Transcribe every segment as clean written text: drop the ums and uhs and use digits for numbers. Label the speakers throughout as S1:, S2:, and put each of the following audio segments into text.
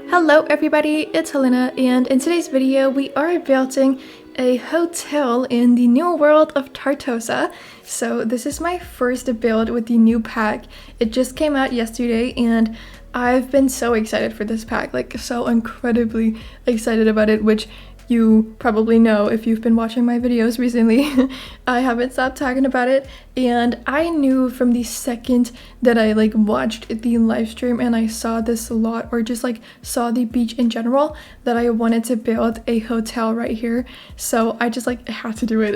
S1: Hello everybody, it's Helena, and in today's video we are building a hotel in the new world of Tartosa. So this is my first build with the new pack. It just came out yesterday and I've been so excited for this pack, like so incredibly excited about it, which you probably know if you've been watching my videos recently. I haven't stopped talking about it, and I knew from the second that I watched the live stream and I saw this lot, or just saw the beach in general, that I wanted to build a hotel right here. So I just had to do it.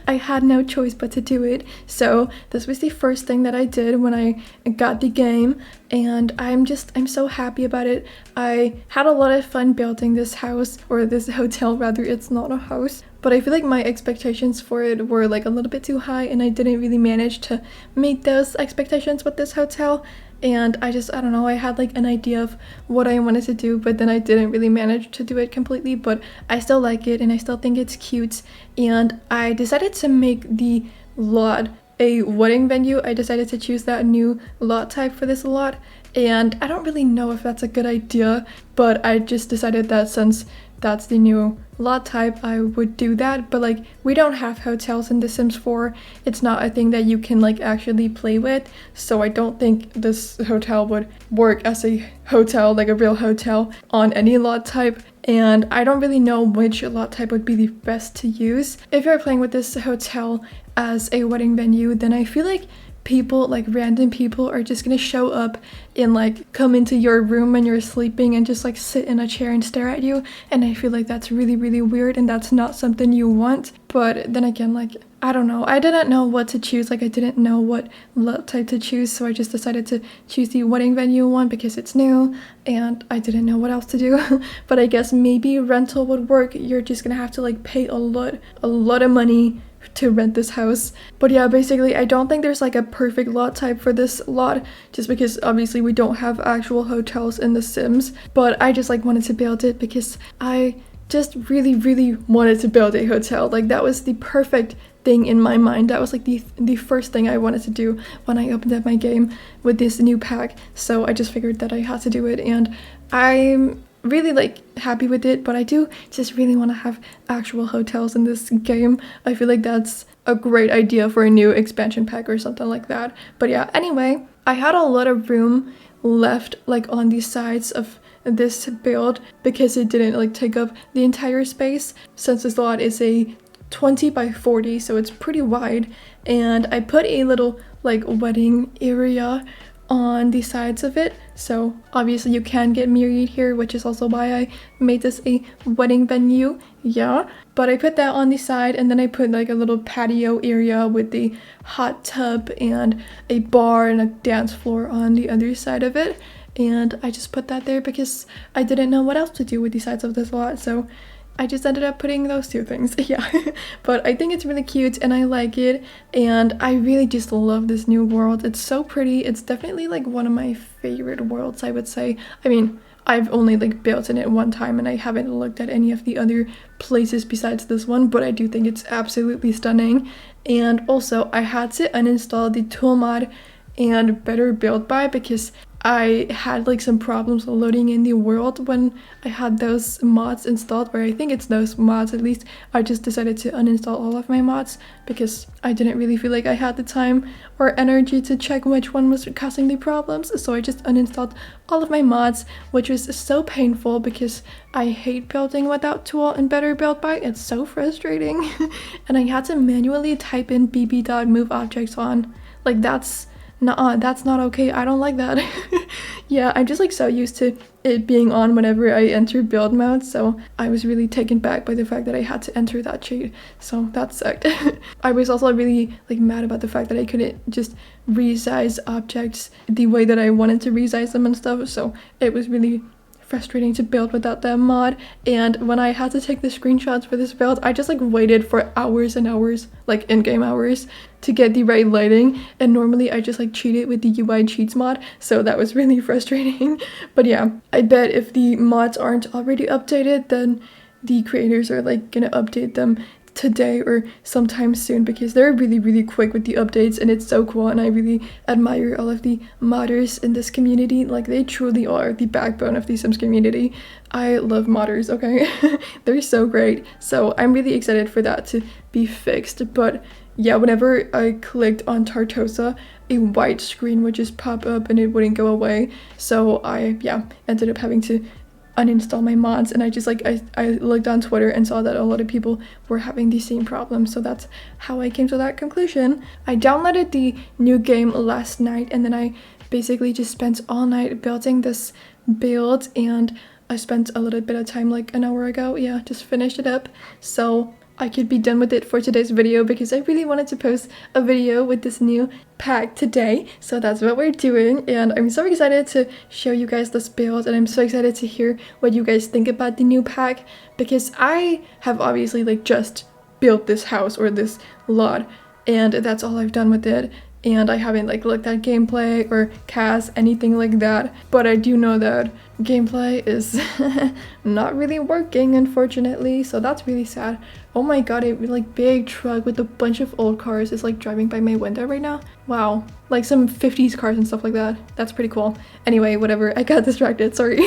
S1: I had no choice but to do it. So this was the first thing that I did when I got the game, and I'm so happy about it. I had a lot of fun building this house, or this hotel rather. It's not a house, but I feel like my expectations for it were a little bit too high, and I didn't really manage to meet those expectations with this hotel. And I don't know, I had an idea of what I wanted to do, but then I didn't really manage to do it completely. But I still like it and I still think it's cute, and I decided to make the lot a wedding venue. I decided to choose that new lot type for this lot, and I don't really know if that's a good idea, but I just decided that since that's the new lot type, I would do that. But we don't have hotels in The Sims 4. It's not a thing that you can actually play with, so I don't think this hotel would work as a hotel, a real hotel, on any lot type. And I don't really know which lot type would be the best to use. If you're playing with this hotel as a wedding venue, then I feel like people, random people, are just gonna show up and come into your room when you're sleeping and just sit in a chair and stare at you, and I feel like that's really weird, and that's not something you want. But then again, I don't know, I didn't know what to choose. I didn't know what lot type to choose, so I just decided to choose the wedding venue one because it's new and I didn't know what else to do. But I guess maybe rental would work. You're just gonna have to pay a lot of money to rent this house. But yeah, basically I don't think there's a perfect lot type for this lot, just because obviously we don't have actual hotels in The Sims. But I just wanted to build it because I just really wanted to build a hotel. That was the perfect thing in my mind. That was the first thing I wanted to do when I opened up my game with this new pack. So I just figured that I had to do it, and I'm really happy with it. But I do just really want to have actual hotels in this game. I feel like that's a great idea for a new expansion pack or something like that. But yeah, anyway, I had a lot of room left on the sides of this build because it didn't take up the entire space, since this lot is a 20 by 40, so it's pretty wide. And I put a little wedding area on the sides of it, so obviously you can get married here, which is also why I made this a wedding venue. Yeah, but I put that on the side, and then I put a little patio area with the hot tub and a bar and a dance floor on the other side of it. And I just put that there because I didn't know what else to do with the sides of this lot, so I just ended up putting those two things. Yeah. But I think it's really cute and I like it, and I really just love this new world. It's so pretty. It's definitely one of my favorite worlds, I would say. I mean, I've only built in it one time and I haven't looked at any of the other places besides this one, but I do think it's absolutely stunning. And also I had to uninstall the tool mod and better build by because I had some problems loading in the world when I had those mods installed, or I think it's those mods at least. I just decided to uninstall all of my mods because I didn't really feel like I had the time or energy to check which one was causing the problems. So I just uninstalled all of my mods, which was so painful because I hate building without tool and better build by. It's so frustrating. And I had to manually type in bb.move objects on. That's not okay. I don't like that. Yeah, I'm just so used to it being on whenever I enter build mode, so I was really taken back by the fact that I had to enter that cheat, so that sucked. I was also really mad about the fact that I couldn't just resize objects the way that I wanted to resize them and stuff, so it was really frustrating to build without that mod. And when I had to take the screenshots for this build, I just waited for hours and hours, in-game hours, to get the right lighting, and normally I just cheat it with the UI cheats mod, so that was really frustrating. But yeah, I bet if the mods aren't already updated, then the creators are gonna update them today or sometime soon, because they're really quick with the updates and it's so cool, and I really admire all of the modders in this community. Like, they truly are the backbone of the Sims community. I love modders, okay? They're so great. So I'm really excited for that to be fixed. But yeah, whenever I clicked on Tartosa, a white screen would just pop up and it wouldn't go away. So I ended up having to uninstall my mods, and I just like I looked on Twitter and saw that a lot of people were having the same problem, so that's how I came to that conclusion. I downloaded the new game last night, and then I basically just spent all night building this build, and I spent a little bit of time like an hour ago, just finished it up so I could be done with it for today's video, because I really wanted to post a video with this new pack today. So that's what we're doing, and I'm so excited to show you guys this build, and I'm so excited to hear what you guys think about the new pack, because I have obviously like just built this house or this lot, and that's all I've done with it. And I haven't like looked at gameplay or cast anything like that, but I do know that gameplay is not really working, unfortunately, so that's really sad. Oh my god, a like big truck with a bunch of old cars is like driving by my window right now. Wow, like some 50s cars and stuff like that. That's pretty cool. Anyway, whatever, I got distracted, sorry.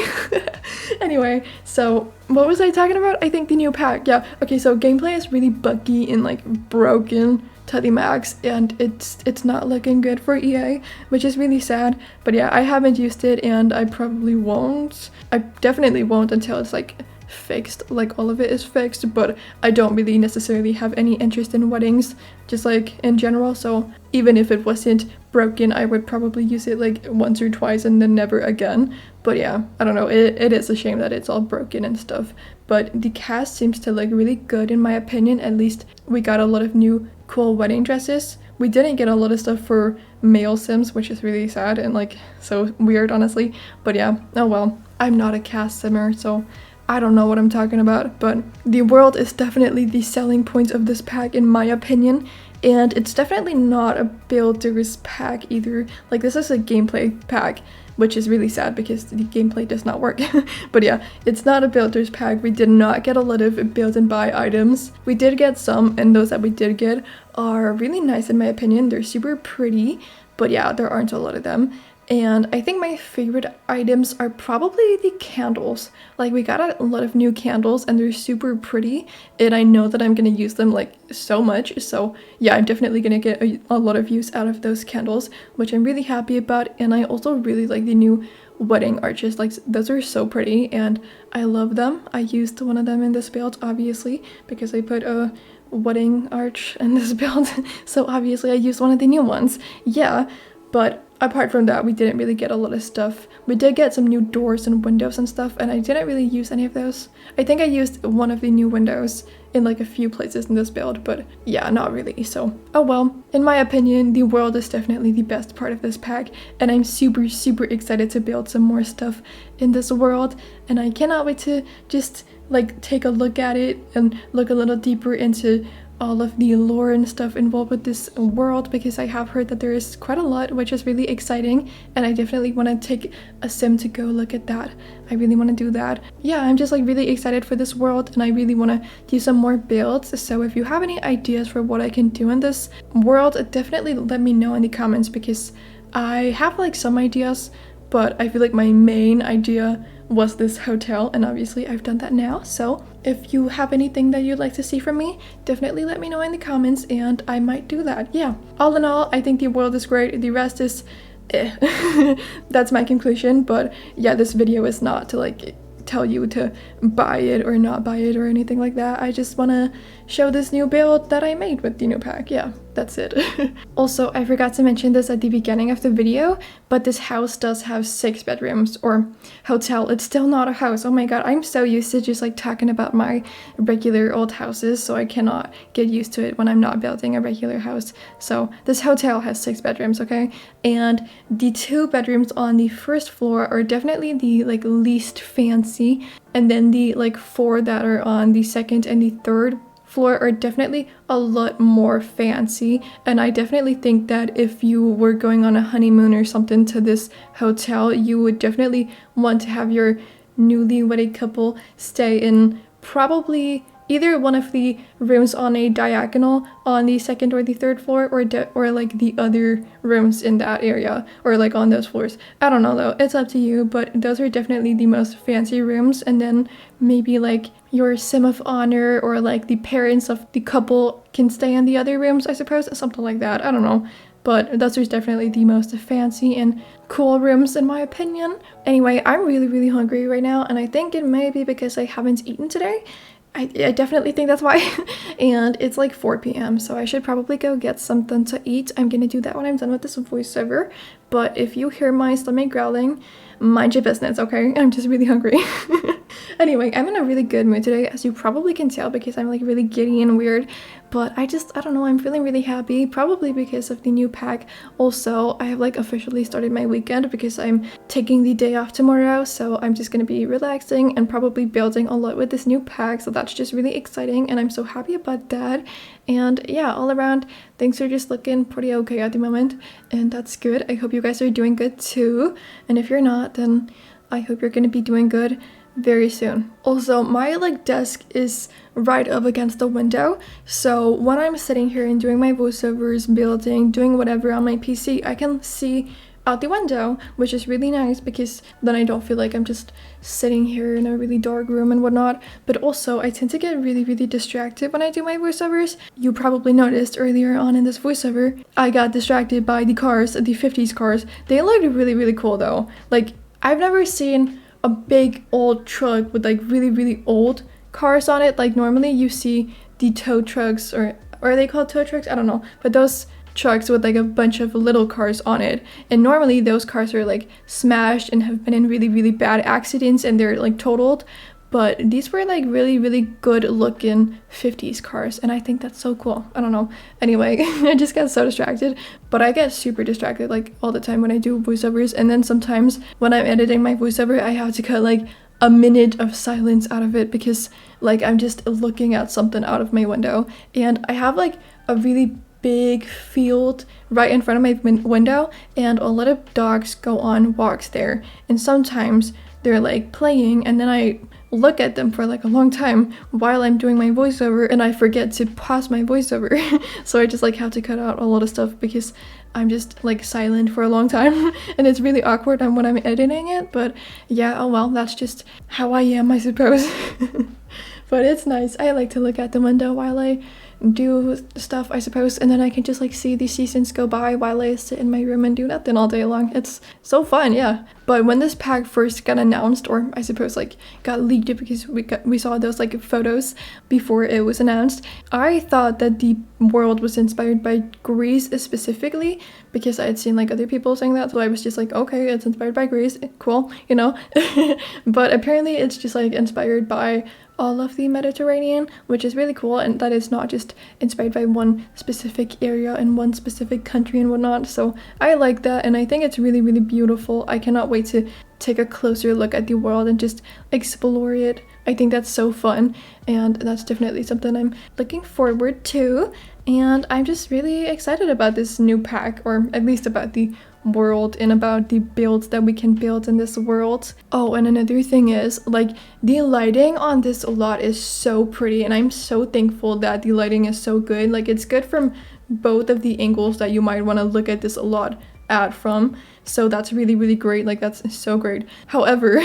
S1: Anyway, so what was I talking about? I think the new pack, yeah. Okay, so gameplay is really buggy and like broken to the max, and it's not looking good for EA, which is really sad. But yeah, I haven't used it, and I probably won't. I definitely won't until it's like fixed, like all of it is fixed. But I don't really necessarily have any interest in weddings, just like in general, so even if it wasn't broken, I would probably use it like once or twice and then never again. But yeah, I don't know, it is a shame that it's all broken and stuff, but the cast seems to look really good in my opinion. At least we got a lot of new cool wedding dresses. We didn't get a lot of stuff for male Sims, which is really sad and like so weird, honestly. But yeah, oh well, I'm not a cast simmer, so I don't know what I'm talking about. But the world is definitely the selling point of this pack in my opinion, and it's definitely not a builder's pack either. Like, this is a gameplay pack, which is really sad because the gameplay does not work. But yeah, it's not a builder's pack. We did not get a lot of build and buy items. We did get some, and those that we did get are really nice in my opinion. They're super pretty, but yeah, there aren't a lot of them. And I think my favorite items are probably the candles. Like, we got a lot of new candles and they're super pretty, and I know that I'm gonna use them like so much. So yeah, I'm definitely gonna get a lot of use out of those candles, which I'm really happy about. And I also really like the new wedding arches. Like, those are so pretty and I love them. I used one of them in this build, obviously, because I put a wedding arch in this build. So obviously I used one of the new ones. Yeah, but apart from that, we didn't really get a lot of stuff. We did get some new doors and windows and stuff, and I didn't really use any of those. I think I used one of the new windows in like a few places in this build, but yeah, not really. So oh well. In my opinion, the world is definitely the best part of this pack, and I'm super excited to build some more stuff in this world, and I cannot wait to just like take a look at it and look a little deeper into all of the lore and stuff involved with this world, because I have heard that there is quite a lot, which is really exciting, and I definitely want to take a sim to go look at that. I really want to do that. Yeah, I'm just like really excited for this world, and I really want to do some more builds. So if you have any ideas for what I can do in this world, definitely let me know in the comments, because I have like some ideas, but I feel like my main idea was this hotel, and obviously I've done that now. So if you have anything that you'd like to see from me, definitely let me know in the comments and I might do that. Yeah, all in all, I think the world is great. The rest is that's my conclusion. But yeah, this video is not to like tell you to buy it or not buy it or anything like that. I just want to show this new build that I made with the new pack. Yeah, that's it. Also, I forgot to mention this at the beginning of the video, but this house does have 6 bedrooms, or hotel. It's still not a house. Oh my god, I'm so used to just like talking about my regular old houses, so I cannot get used to it when I'm not building a regular house. So this hotel has 6 bedrooms, okay? And the 2 bedrooms on the first floor are definitely the like least fancy, and then the like 4 that are on the second and the third floor are definitely a lot more fancy. And I definitely think that if you were going on a honeymoon or something to this hotel, you would definitely want to have your newly wedded couple stay in probably either one of the rooms on a diagonal on the second or the third floor, or like the other rooms in that area, or like on those floors. I don't know though, it's up to you, but those are definitely the most fancy rooms. And then maybe like your sim of honor or like the parents of the couple can stay in the other rooms, I suppose, something like that. I don't know. But those are definitely the most fancy and cool rooms in my opinion. Anyway, I'm really hungry right now, and I think it may be because I haven't eaten today. I definitely think that's why. And it's like 4 p.m. so I should probably go get something to eat. I'm gonna do that when I'm done with this voiceover. But if you hear my stomach growling, mind your business, okay? I'm just really hungry. Anyway, I'm in a really good mood today, as you probably can tell, because I'm like really giddy and weird. But I don't know, I'm feeling really happy, probably because of the new pack. Also, I have like officially started my weekend because I'm taking the day off tomorrow, so I'm just gonna be relaxing and probably building a lot with this new pack, so that's just really exciting, and I'm so happy about that. And yeah, all around, things are just looking pretty okay at the moment, and that's good. I hope you guys are doing good too, and if you're not, then I hope you're gonna be doing good very soon. Also, my like desk is right up against the window, so when I'm sitting here and doing my voiceovers, building, doing whatever on my PC, I can see out the window, which is really nice because then I don't feel like I'm just sitting here in a really dark room and whatnot. But also, I tend to get really distracted when I do my voiceovers. You probably noticed earlier on in this voiceover, I got distracted by the cars, the 50s cars. They looked really cool though. Like, I've never seen a big old truck with like really old cars on it. Like normally you see the tow trucks, or are they called tow trucks? I don't know, but those trucks with like a bunch of little cars on it, and normally those cars are like smashed and have been in really bad accidents and they're like totaled. But these were like really good looking 50s cars, and I think that's so cool. I don't know. Anyway, I just got so distracted, but I get super distracted like all the time when I do voiceovers, and then sometimes when I'm editing my voiceover, I have to cut like a minute of silence out of it because like I'm just looking at something out of my window, and I have like a really big field right in front of my window, and a lot of dogs go on walks there, and sometimes they're like playing, and then I look at them for like a long time while I'm doing my voiceover, and I forget to pause my voiceover. So I just like have to cut out a lot of stuff because I'm just like silent for a long time and it's really awkward when I'm editing it. But yeah, oh well, that's just how I am, I suppose. But it's nice. I like to look at the window while I do stuff, I suppose, and then I can just like see the seasons go by while I sit in my room and do nothing all day long. It's so fun, yeah. But when this pack first got announced, or I suppose like got leaked because we saw those like photos before it was announced, I thought that the world was inspired by Greece specifically, because I had seen like other people saying that, so I was just like, okay, it's inspired by Greece, cool, you know. But apparently it's just like inspired by all of the Mediterranean, which is really cool, and that is not just inspired by one specific area and one specific country and whatnot. So I like that, and I think it's really beautiful. I cannot wait to take a closer look at the world and just explore it. I think that's so fun, and that's definitely something I'm looking forward to, and I'm just really excited about this new pack, or at least about the world and about the builds that we can build in this world. Oh, and another thing is, like, the lighting on this lot is so pretty, and I'm so thankful that the lighting is so good. Like, it's good from both of the angles that you might want to look at this lot at from, so that's really great. Like, that's so great. However,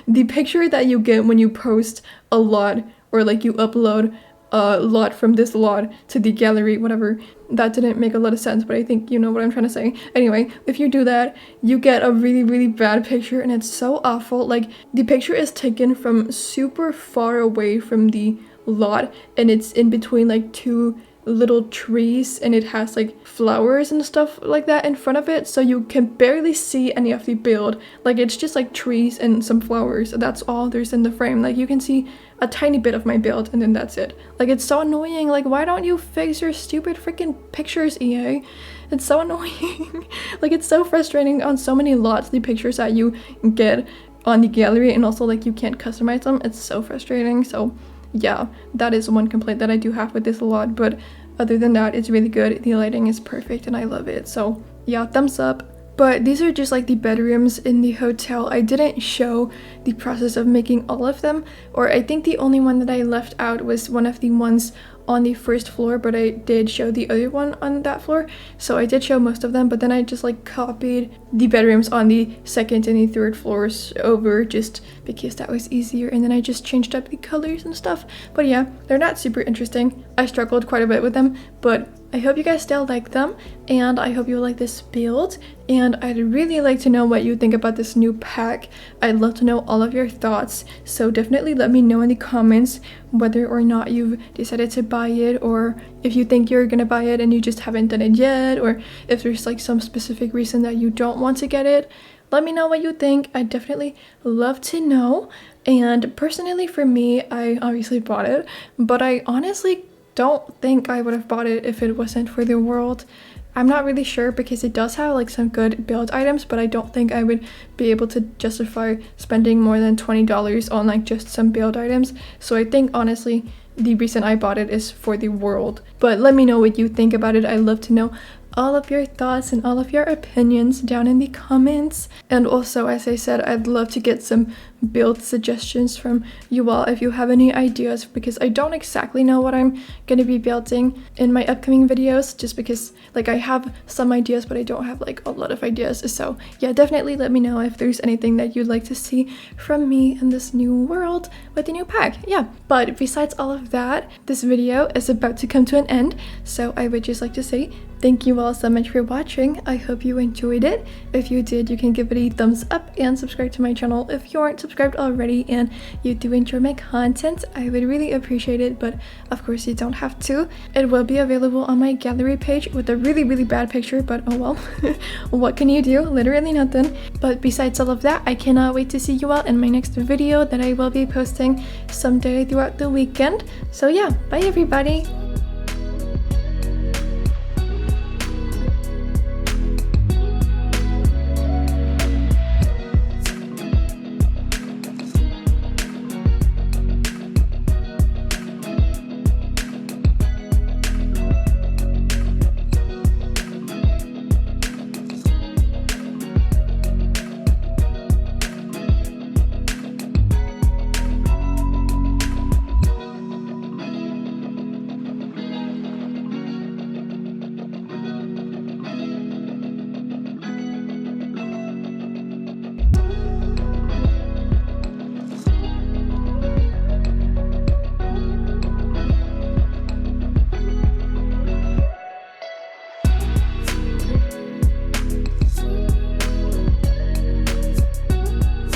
S1: the picture that you get when you post a lot, or like you upload a lot from this lot to the gallery, whatever, that didn't make a lot of sense, but I think you know what I'm trying to say. Anyway, if you do that, you get a really bad picture, and it's so awful. Like, the picture is taken from super far away from the lot, and it's in between like two little trees, and it has like flowers and stuff like that in front of it, so you can barely see any of the build. Like, it's just like trees and some flowers. That's all there's in the frame. Like, you can see a tiny bit of my build, and then that's it. Like, it's so annoying. Like, why don't you fix your stupid freaking pictures, EA? It's so annoying. Like, it's so frustrating on so many lots, the pictures that you get on the gallery, and also like you can't customize them. It's so frustrating. So yeah, that is one complaint that I do have with this lot, but other than that, it's really good. The lighting is perfect and I love it. So yeah, thumbs up. But these are just like the bedrooms in the hotel. I didn't show the process of making all of them, or I think the only one that I left out was one of the ones on the first floor, but I did show the other one on that floor. So I did show most of them, but then I just like copied the bedrooms on the second and the third floors over just because that was easier, and then I just changed up the colors and stuff. But yeah, they're not super interesting. I struggled quite a bit with them, but I hope you guys still like them, and I hope you like this build, and I'd really like to know what you think about this new pack. I'd love to know all of your thoughts, so definitely let me know in the comments whether or not you've decided to buy it, or if you think you're gonna buy it and you just haven't done it yet, or if there's like some specific reason that you don't want to get it. Let me know what you think. I'd definitely love to know. And personally for me, I obviously bought it, but I honestly don't think I would have bought it if it wasn't for the world. I'm not really sure because it does have like some good build items, but I don't think I would be able to justify spending more than $20 on like just some build items. So I think honestly the reason I bought it is for the world. But let me know what you think about it. I'd love to know all of your thoughts and all of your opinions down in the comments. And also, as I said, I'd love to get some build suggestions from you all if you have any ideas, because I don't exactly know what I'm gonna be building in my upcoming videos, just because like I have some ideas but I don't have like a lot of ideas. So yeah, definitely let me know if there's anything that you'd like to see from me in this new world with the new pack. Yeah, but besides all of that, this video is about to come to an end, so I would just like to say thank you all so much for watching. I hope you enjoyed it. If you did, you can give it a thumbs up and subscribe to my channel if you aren't subscribed already and you do enjoy my content. I would really appreciate it, but of course you don't have to. It will be available on my gallery page with a really bad picture, but oh well. What can you do? Literally nothing. But besides all of that, I cannot wait to see you all in my next video that I will be posting someday throughout the weekend. So yeah, bye everybody.